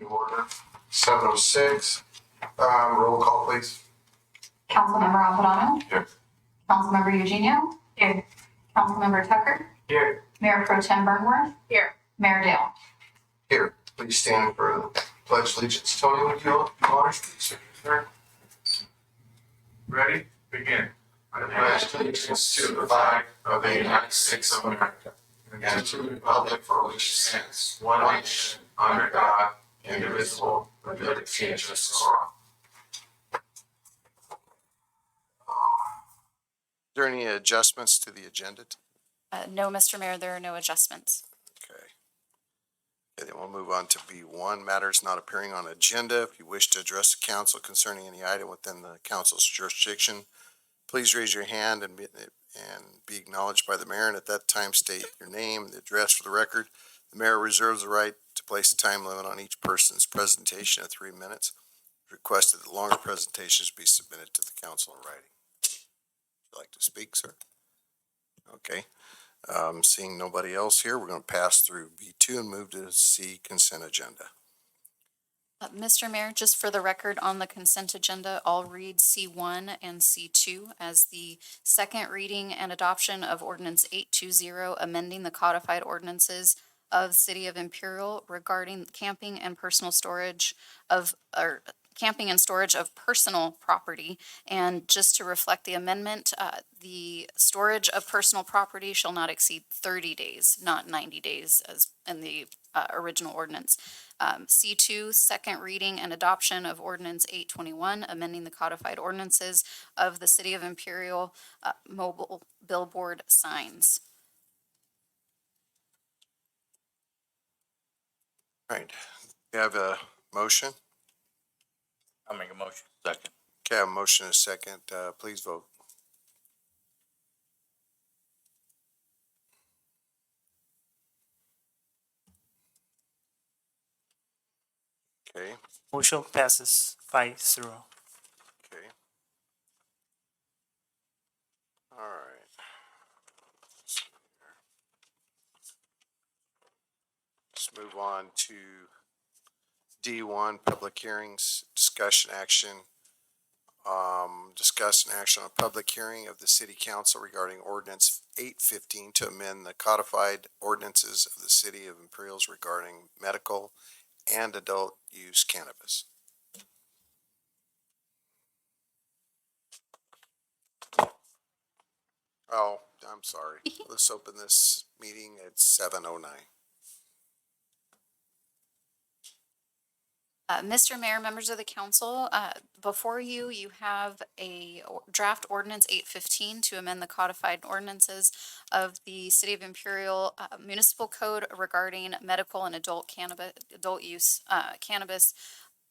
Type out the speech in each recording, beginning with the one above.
Order 7:06. Roll call, please. Councilmember Alvarado. Here. Councilmember Eugenio. Here. Councilmember Tucker. Here. Mayor Pro Tem Burnworth. Here. Mayor Dale. Here. Please stand for the pledge allegiance. Tony, would you honors, please? Sir. Ready? Begin. I pledge allegiance to the flag of the United States of America and to the republic for which it stands, one nation, under God, indivisible, with liberty and justice for all. Is there any adjustments to the agenda? No, Mr. Mayor, there are no adjustments. Okay, then we'll move on to B1, matters not appearing on agenda. If you wish to address the council concerning any item within the council's jurisdiction, please raise your hand and be acknowledged by the mayor, and at that time state your name and the address for the record. The mayor reserves the right to place a time limit on each person's presentation of 3 minutes. Requested that longer presentations be submitted to the council in writing. Would you like to speak, sir? Okay. Seeing nobody else here, we're going to pass through B2 and move to C, consent agenda. Mr. Mayor, just for the record, on the consent agenda, I'll read C1 and C2 as the second reading and adoption of Ordinance 820, amending the codified ordinances of the City of Imperial regarding camping and storage of personal property. And just to reflect the amendment, the storage of personal property shall not exceed 30 days, not 90 days as in the original ordinance. C2, second reading and adoption of Ordinance 821, amending the codified ordinances of the City of Imperial mobile billboard signs. All right. We have a motion. I'll make a motion. Second. Okay, I have a motion and a second. Please vote. Okay, Motion passes 5-0. okay. All right. Let's see here. Let's move on to D1, public hearings, discussion action. Discuss an action on a public hearing of the City Council regarding Ordinance 815 to amend the codified ordinances of the City of Imperials regarding medical and adult use cannabis. Oh, I'm sorry. Let's open this meeting at 7:09. Mr. Mayor, members of the council, before you, you have a draft ordinance 815 to amend the codified ordinances of the City of Imperial Municipal Code regarding medical and adult use cannabis.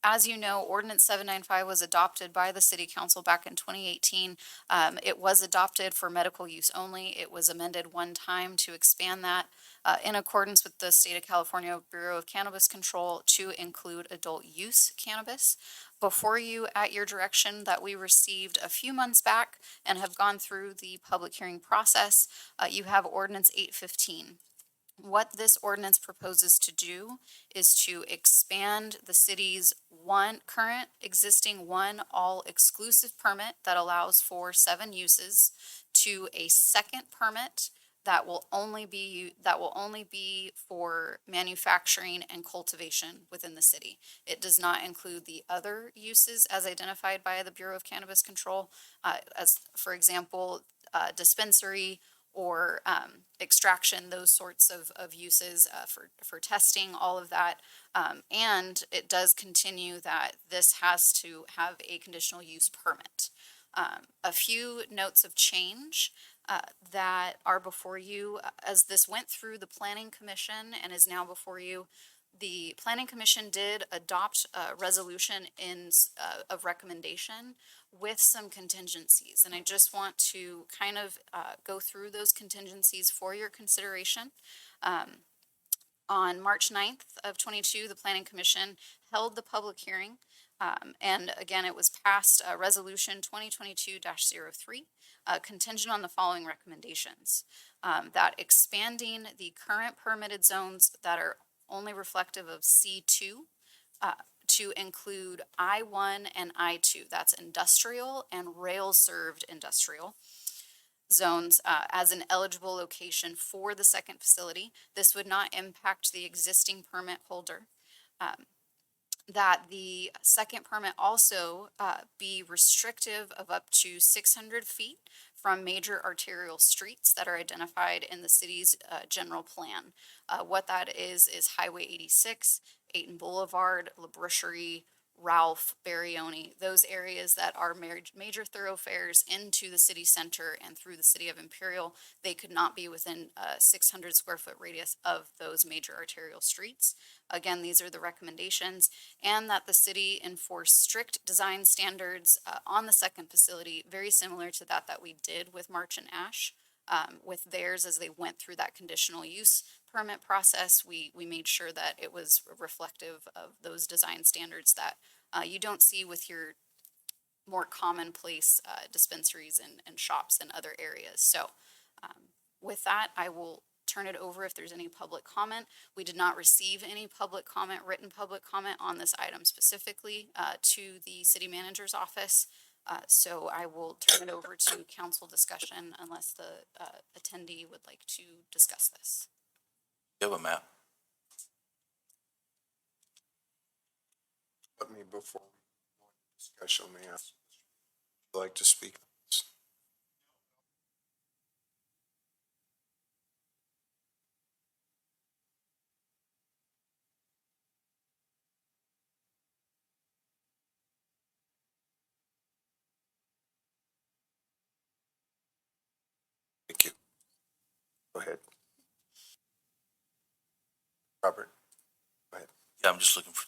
As you know, Ordinance 795 was adopted by the City Council back in 2018. It was adopted for medical use only. It was amended one time to expand that in accordance with the State of California Bureau of Cannabis Control to include adult use cannabis. Before you, at your direction, that we received a few months back and have gone through the public hearing process, you have Ordinance 815. What this ordinance proposes to do is to expand the city's current existing all exclusive permit that allows for 7 uses to a second permit that will only be for manufacturing and cultivation within the city. It does not include the other uses as identified by the Bureau of Cannabis Control, as for example, dispensary or extraction, those sorts of uses for testing, all of that. And it does continue that this has to have a conditional use permit. A few notes of change that are before you as this went through the Planning Commission and is now before you. The Planning Commission did adopt a resolution of recommendation with some contingencies. And I just want to kind of go through those contingencies for your consideration. On March 9th of 22, the Planning Commission held the public hearing. And again, it was passed Resolution 2022-03, contingent on the following recommendations. That expanding the current permitted zones that are only reflective of C2 to include I-1 and I-2. That's industrial and rail-served industrial zones as an eligible location for the second facility. This would not impact the existing permit holder. That the second permit also be restrictive of up to 600 feet from major arterial streets that are identified in the city's general plan. What that is Highway 86, Ayton Boulevard, La Boucherie, Ralph, Barione, those areas that are major thoroughfares into the city center and through the city of Imperial. They could not be within a 600 square foot radius of those major arterial streets. Again, these are the recommendations, and that the city enforce strict design standards on the second facility, very similar to that we did with March and Ash. With theirs, as they went through that conditional use permit process, we made sure that it was reflective of those design standards that you don't see with your more commonplace dispensaries and shops in other areas. So with that, I will turn it over if there's any public comment. We did not receive any public comment, written public comment on this item specifically to the city manager's office. So I will turn it over to council discussion unless the attendee would like to discuss this. You have a map? Let me, before we go into discussion, may I ask, would you like to speak? Thank you. Go ahead. Robert, Yeah, I'm just looking for,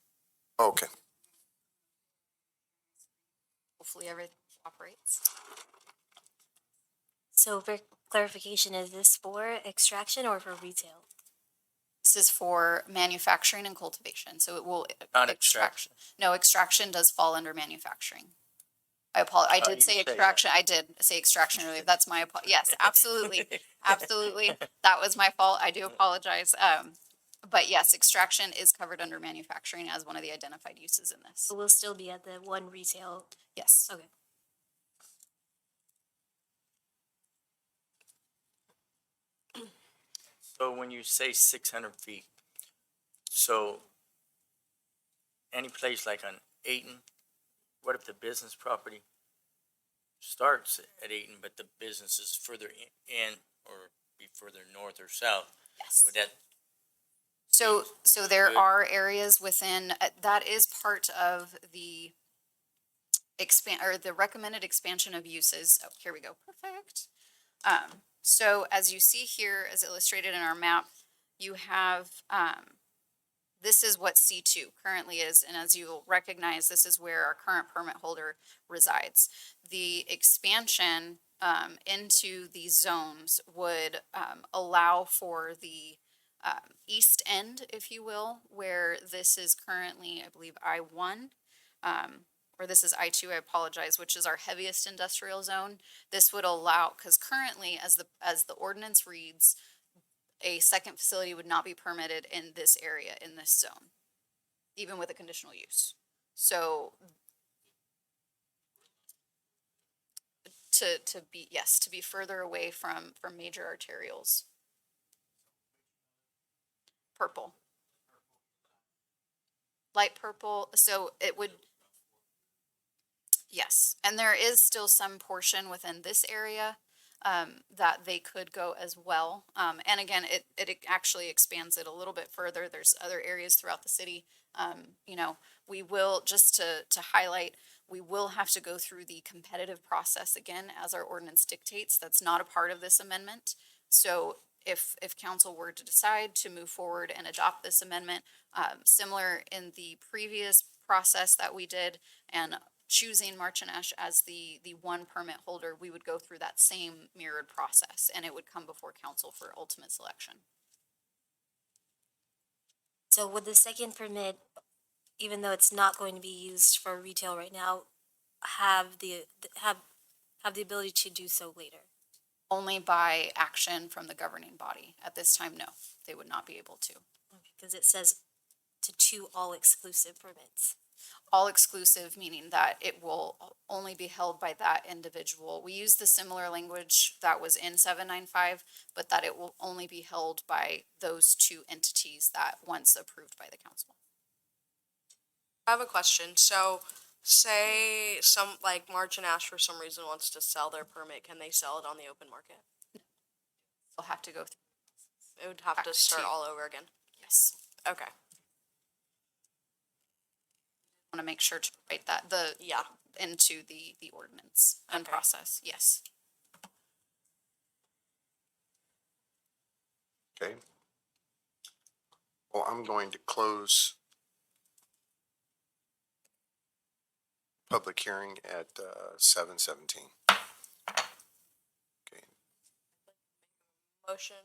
okay. Hopefully everything operates. So for clarification, is this for extraction or for retail? This is for manufacturing and cultivation, so it will. not extraction. No, extraction does fall under manufacturing. I apologize. I Oh, did you say say that. extraction. I did say extraction earlier. That's my yes, absolutely, absolutely. That was my fault. I do apologize. But yes, extraction is covered under manufacturing as one of the identified uses in this. So we'll still be at the one retail. Yes. Okay. So when you say 600 feet, so any place like on Ayton, what if the business property starts at Ayton, but the business is further in or be further north or south? Yes. Would that, So there Good. are areas within, that is part of the the recommended expansion of uses. Oh, here we go. Perfect. So as you see here, as illustrated in our map, you have, this is what C2 currently is. And as you'll recognize, this is where our current permit holder resides. The expansion into these zones would allow for the east end, if you will, where this is currently, I believe, I-1, or this is I-2, I apologize, which is our heaviest industrial zone. This would allow, because currently, as the ordinance reads, a second facility would not be permitted in this area, in this zone, even with a conditional use. So to be further away from major arterials. Purple. Light purple, so it would, yes, and there is still some portion within this area that they could go as well. And again, it actually expands it a little bit further. There's other areas throughout the city. You know, we will, just to highlight, we will have to go through the competitive process again, as our ordinance dictates. That's not a part of this amendment. So if council were to decide to move forward and adopt this amendment, similar in the previous process that we did, and choosing March and Ash as the one permit holder, we would go through that same mirrored process, and it would come before council for ultimate selection. So would the second permit, even though it's not going to be used for retail right now, have the ability to do so later? Only by action from the governing body. At this time, no, they would not be able to. Because it says to two all-exclusive permits. All exclusive, meaning that it will only be held by that individual. We use the similar language that was in 795, but that it will only be held by those two entities that once approved by the council. I have a question. So, say some, like March and Ash for some reason wants to sell their permit, can they sell it on the open market? They'll have to go through, It would have to Back start to- all over again. yes. Okay, Want to make sure to write that, yeah. into the ordinance and Okay. process, yes. Okay. Well, I'm going to close public hearing at 7:17. Okay, Motion.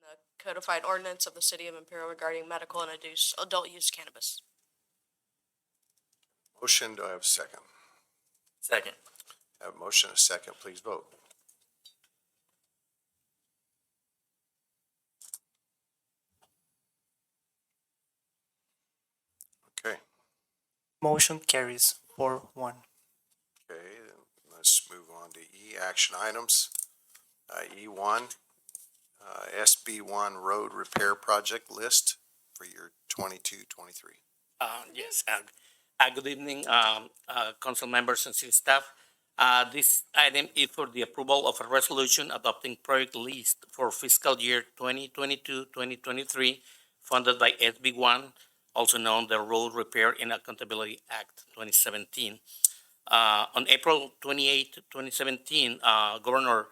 The codified ordinance of the city of Imperial regarding medical and adult use cannabis. motion, do I have a second? Second. I have a motion, a second, please vote. Okay, Motion carries 4-1. okay, then let's move on to E, action items. E1, SB1 road repair project list for year 22-23. Yes, good evening, council members and city staff. This item is for the approval of a resolution adopting project list for fiscal year 2022-2023, funded by SB1, also known the Road Repair and Accountability Act 2017. On April 28, 2017, Governor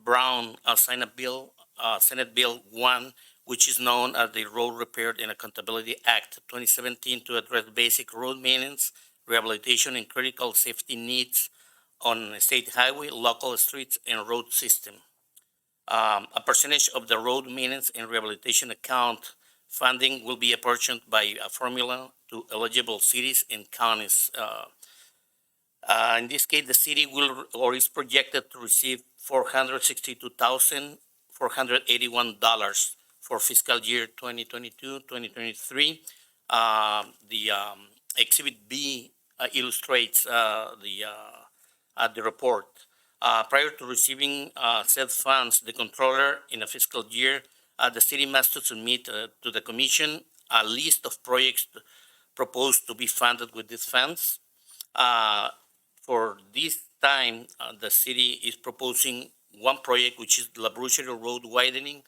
Brown signed a bill, Senate Bill 1, which is known as the Road Repair and Accountability Act 2017, to address basic road maintenance, rehabilitation, and critical safety needs on state highway, local streets, and road system. A percentage of the road maintenance and rehabilitation account funding will be apportioned by a formula to eligible cities and counties. In this case, the city will or is projected to receive $462,481 for fiscal year 2022-2023. The Exhibit B illustrates the report. Prior to receiving said funds, the controller in a fiscal year, the city must to submit to the commission a list of projects proposed to be funded with these funds. For this time, the city is proposing one project, which is La Brucherie Road widening,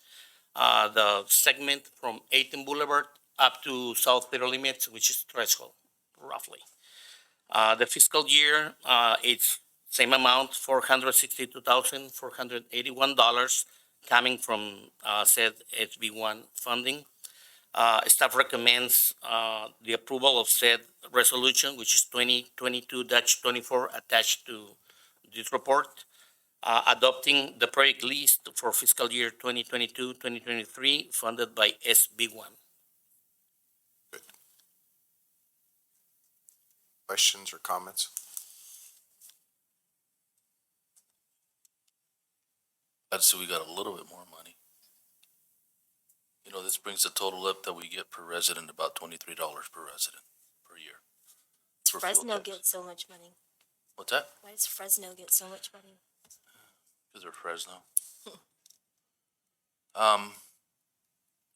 the segment from 18 Boulevard up to South Peter Limits, which is threshold, roughly. The fiscal year, it's same amount, $462,481 coming from said HB1 funding. Staff recommends the approval of said resolution, which is 2022-24 attached to this report, adopting the project list for fiscal year 2022-2023 funded by SB1. Questions or comments? I'd say we got a little bit more money. You know, this brings the total up that we get per resident about $23 per resident per year. for fuel Fresno tax. gets so much money. What's that? Why does Fresno get so much money? Because they're Fresno.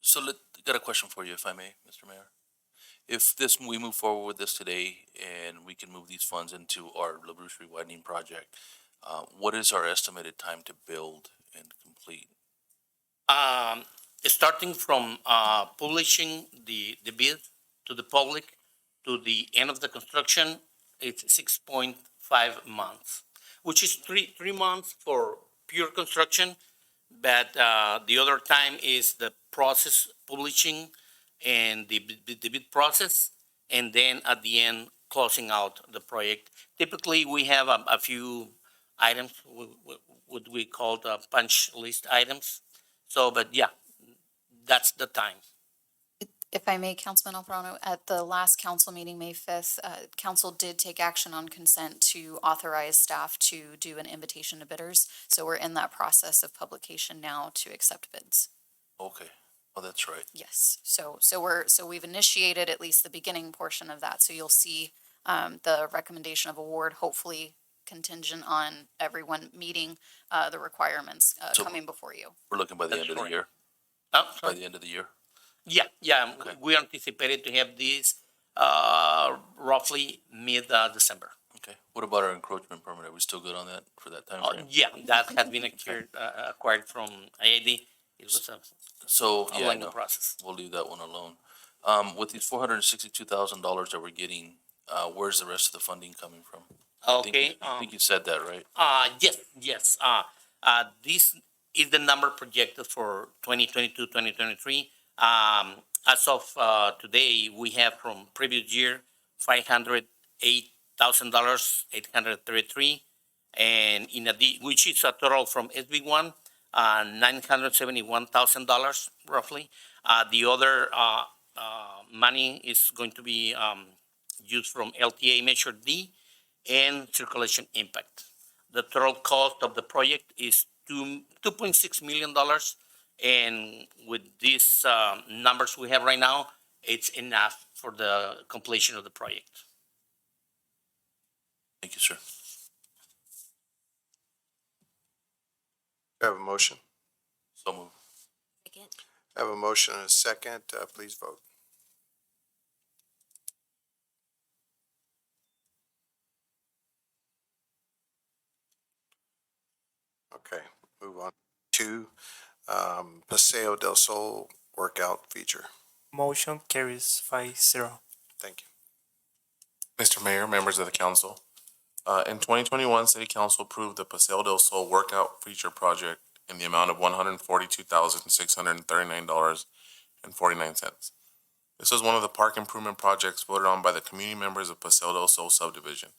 So got a question for you, if I may, Mr. Mayor. If we move forward with this today and we can move these funds into our La Brucherie widening project, what is our estimated time to build and complete? Starting from publishing the bid to the public to the end of the construction, it's 6.5 months, which is three months for pure construction, but the other time is the process publishing and the bid process, and then at the end, closing out the project. Typically, we have a few items, what we call the punch list items. So, but yeah, that's the time. If I may, Councilman Alvarado, at the last council meeting, May 5th, council did take action on consent to authorize staff to do an invitation to bidders. So we're in that process of publication now to accept bids. Okay, Oh, that's right. Yes, so we've initiated at least the beginning portion of that, so you'll see the recommendation of award, hopefully contingent on everyone meeting the requirements So- coming before you. We're looking by the That's end of the correct. year, Oh, by sorry. the end of the year. Yeah, Okay. we anticipated to have this roughly mid-December. Okay. What about our encroachment permit? Are we still good on that for that time frame? Yeah, that has been acquired from IAD. It was So, a yeah, lengthy no, process. we'll leave that one alone. With these $462,000 that we're getting, where's the rest of the funding coming from? Okay, I think you said that, right? yes. This is the number projected for 2022, 2023. As of today, we have from previous year, $508,000, 833. And which is a total from SB one, $971,000 roughly. The other money is going to be used from LTA Measure D and circulation impact. The total cost of the project is $2.6 million. And with these numbers we have right now, it's enough for the completion of the project. Thank you, sir. Do I have a motion? So move. Second. I have a motion and a second. Please vote. Okay, move on to Paseo del Sol workout feature. Motion carries 5-0. Thank you. Mr. Mayor, members of the council, in 2021, City Council approved the Paseo del Sol Workout Feature Project in the amount of $142,639.49. This was one of the park improvement projects voted on by the community members of Paseo del Sol subdivision.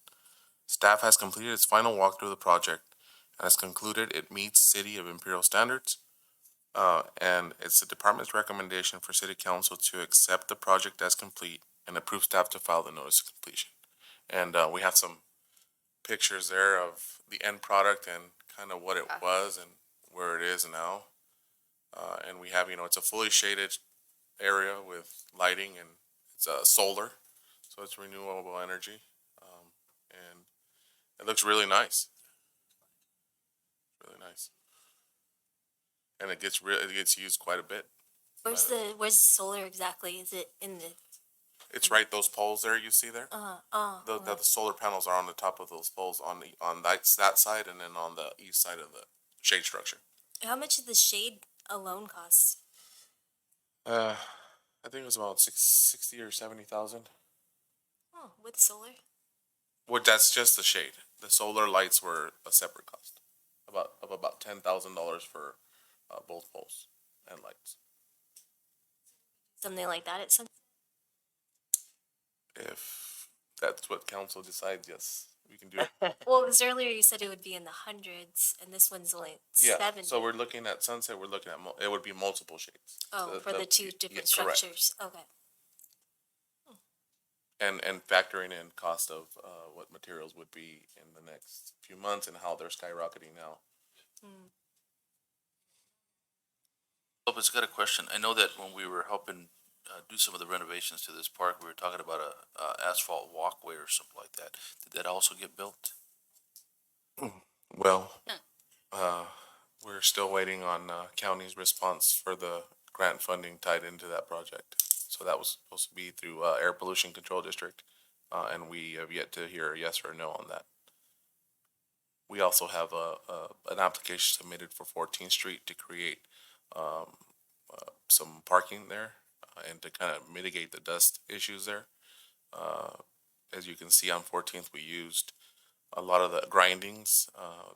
Staff has completed its final walkthrough of the project and has concluded it meets City of Imperial standards. And it's the department's recommendation for City Council to accept the project as complete and approve staff to file the notice of completion. And we have some pictures there of the end product and kind of what it was and where it is now. And we have, it's a fully shaded area with lighting and it's solar, so it's renewable energy. And it looks really nice. Really nice. And it gets used quite a bit. Where's the solar exactly? Is it in the, It's right, those poles there you see there? The solar panels are on the top of those poles on that side and then on the east side of the shade structure. how much does the shade alone cost? I think it was about 60 or 70,000. Oh, with solar? Well, that's just the shade. The solar lights were a separate cost, about $10,000 for both poles and lights. Something like that at some, If that's what council decides, yes, we can do it. well, because earlier you said it would be in the hundreds and this one's only Yeah, 70. so we're looking at Sunset, we're looking at, it would be multiple shades. Oh, for the two yeah, different correct. structures. Okay. And factoring in cost of what materials would be in the next few months and how they're skyrocketing now. Lopez, got a question. I know that when we were helping do some of the renovations to this park, we were talking about a asphalt walkway or something like that. Did that also get built? Well, we're still waiting on county's response for the grant funding tied into that project. So that was supposed to be through Air Pollution Control District, and we have yet to hear a yes or a no on that. We also have an application submitted for 14th Street to create some parking there and to kind of mitigate the dust issues there. As you can see on 14th, we used a lot of the grindings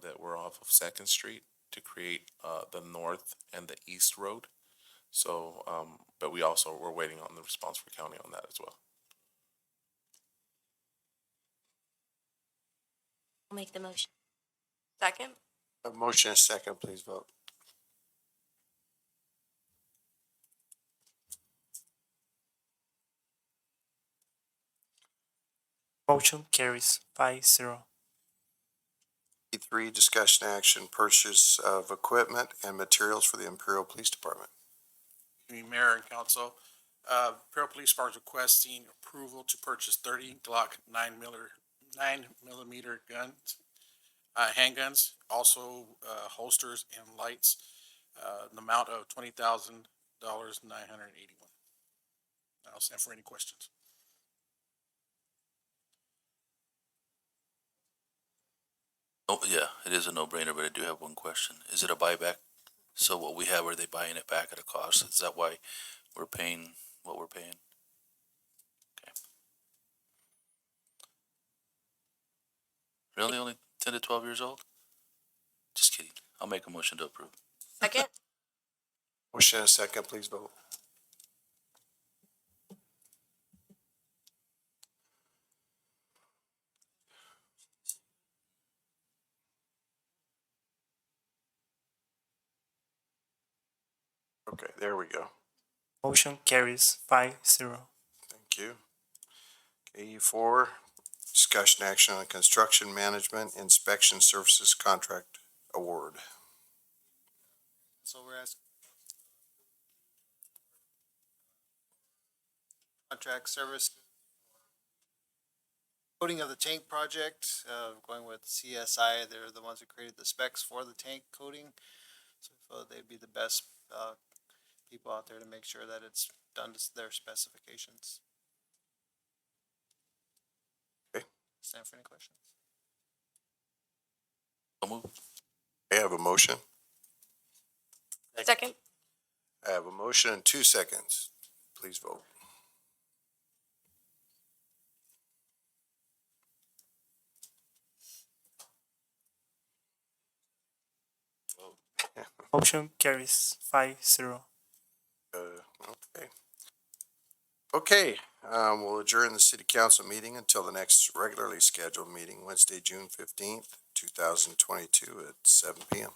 that were off of 2nd Street to create the north and the east road. So, but we also were waiting on the response for county on that as well. I'll make the motion. Second? A motion and a second, please vote. Motion carries 5-0. E3, discussion action, purchase of equipment and materials for the Imperial Police Department. evening, Mayor and Council. Imperial Police Department is requesting approval to purchase 30 Glock 9mm guns, handguns, also holsters and lights, an amount of $20,000,981. I'll stand for any questions. Oh, yeah, it is a no-brainer, but I do have one question. Is it a buyback? So what we have, are they buying it back at a cost? Is that why we're paying what we're paying? Okay. Really, only 10 to 12 years old? Just kidding. I'll make a motion to approve. Second? Motion and a second, please vote. Okay, there we go. Motion carries 5-0. Thank you. Okay, E4, discussion action on construction management inspection services contract award. So we're asking contract service coating of the tank project, going with CSI. They're the ones who created the specs for the tank coating. So we feel they'd be the best, people out there to make sure that it's done to their specifications. Okay. Stand for any questions? I'll move. I have a motion. Second? I have a motion in 2 seconds. Please vote. Motion carries 5-0. Okay. Okay, we'll adjourn the city council meeting until the next regularly scheduled meeting, Wednesday, June 15th, 2022 at 7 PM.